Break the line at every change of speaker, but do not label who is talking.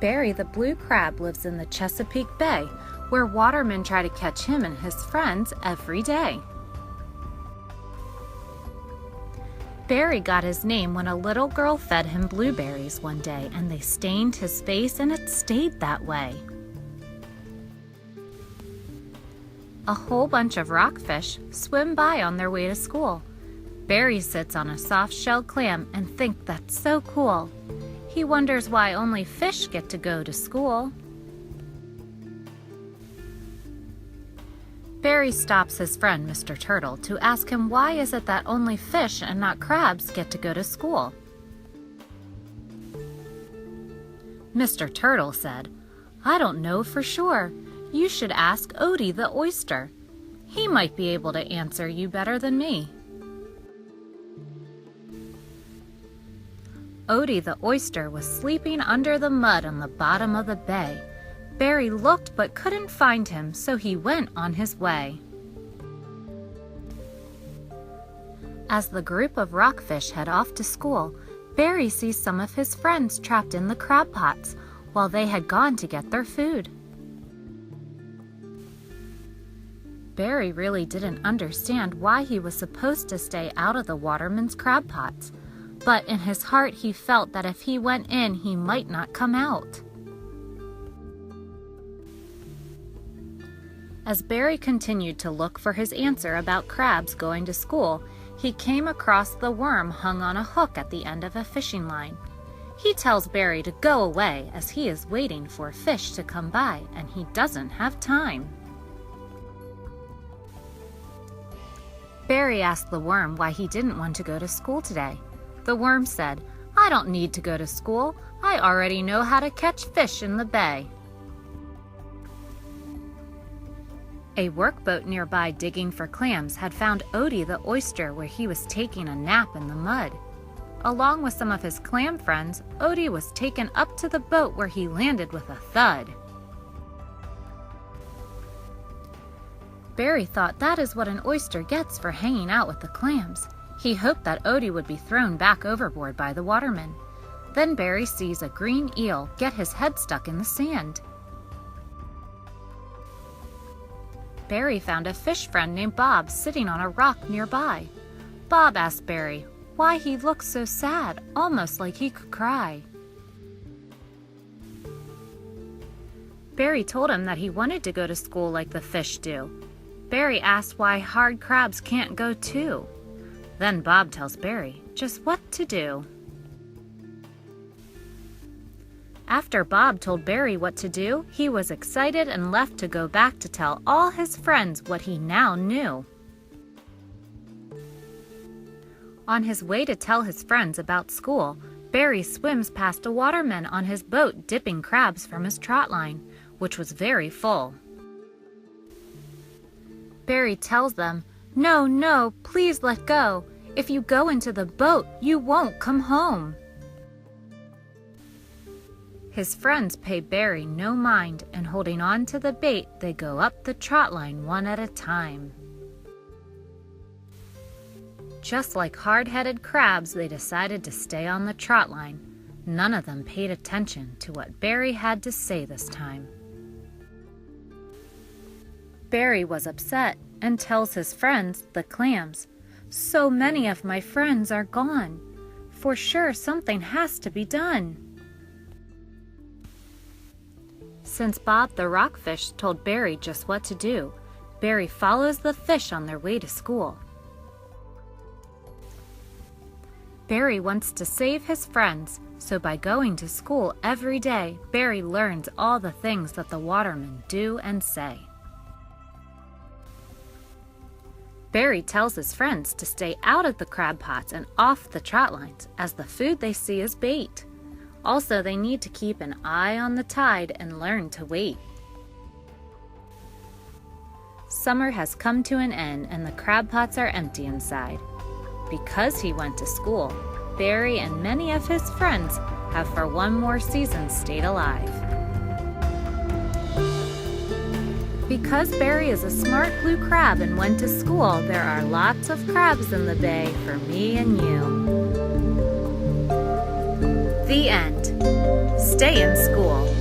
Barry the blue crab lives in the Chesapeake Bay, where watermen try to catch him and his friends every day. Barry got his name when a little girl fed him blueberries one day, and they stained his face, and it stayed that way. A whole bunch of rockfish swim by on their way to school. Barry sits on a soft-shelled clam and thinks that's so cool. He wonders why only fish get to go to school. Barry stops his friend Mr. Turtle to ask him why is it that only fish and not crabs get to go to school. Mr. Turtle said, "I don't know for sure. You should ask Odie the oyster. He might be able to answer you better than me." Odie the oyster was sleeping under the mud on the bottom of the bay. Barry looked but couldn't find him, so he went on his way. As the group of rockfish head off to school, Barry sees some of his friends trapped in the crab pots while they had gone to get their food. Barry really didn't understand why he was supposed to stay out of the watermen's crab pots, but in his heart he felt that if he went in, he might not come out. As Barry continued to look for his answer about crabs going to school, he came across the worm hung on a hook at the end of a fishing line. He tells Barry to go away as he is waiting for fish to come by and he doesn't have time. Barry asked the worm why he didn't want to go to school today. The worm said, "I don't need to go to school. I already know how to catch fish in the bay." A workboat nearby digging for clams had found Odie the oyster where he was taking a nap in the mud. Along with some of his clam friends, Odie was taken up to the boat where he landed with a thud. Barry thought that is what an oyster gets for hanging out with the clams. He hoped that Odie would be thrown back overboard by the watermen. Then Barry sees a green eel get his head stuck in the sand. Barry found a fish friend named Bob sitting on a rock nearby. Bob asked Barry why he looked so sad, almost like he could cry. Barry told him that he wanted to go to school like the fish do. Barry asked why hard crabs can't go too. Then Bob tells Barry just what to do. After Bob told Barry what to do, he was excited and left to go back to tell all his friends what he now knew. On his way to tell his friends about school, Barry swims past a waterman on his boat dipping crabs from his trot line, which was very full. Barry tells them, "No, no, please let go. If you go into the boat, you won't come home." His friends pay Barry no mind, and holding on to the bait, they go up the trot line one at a time. Just like hard-headed crabs, they decided to stay on the trot line. None of them paid attention to what Barry had to say this time. Barry was upset and tells his friends, the clams, "So many of my friends are gone. For sure something has to be done." Since Bob the rockfish told Barry just what to do, Barry follows the fish on their way to school. Barry wants to save his friends, so by going to school every day, Barry learns all the things that the watermen do and say. Barry tells his friends to stay out of the crab pots and off the trot lines, as the food they see is bait. Also, they need to keep an eye on the tide and learn to wait. Summer has come to an end and the crab pots are empty inside. Because he went to school, Barry and many of his friends have for one more season stayed alive. Because Barry is a smart blue crab and went to school, there are lots of crabs in the bay for me and you. The end. Stay in school.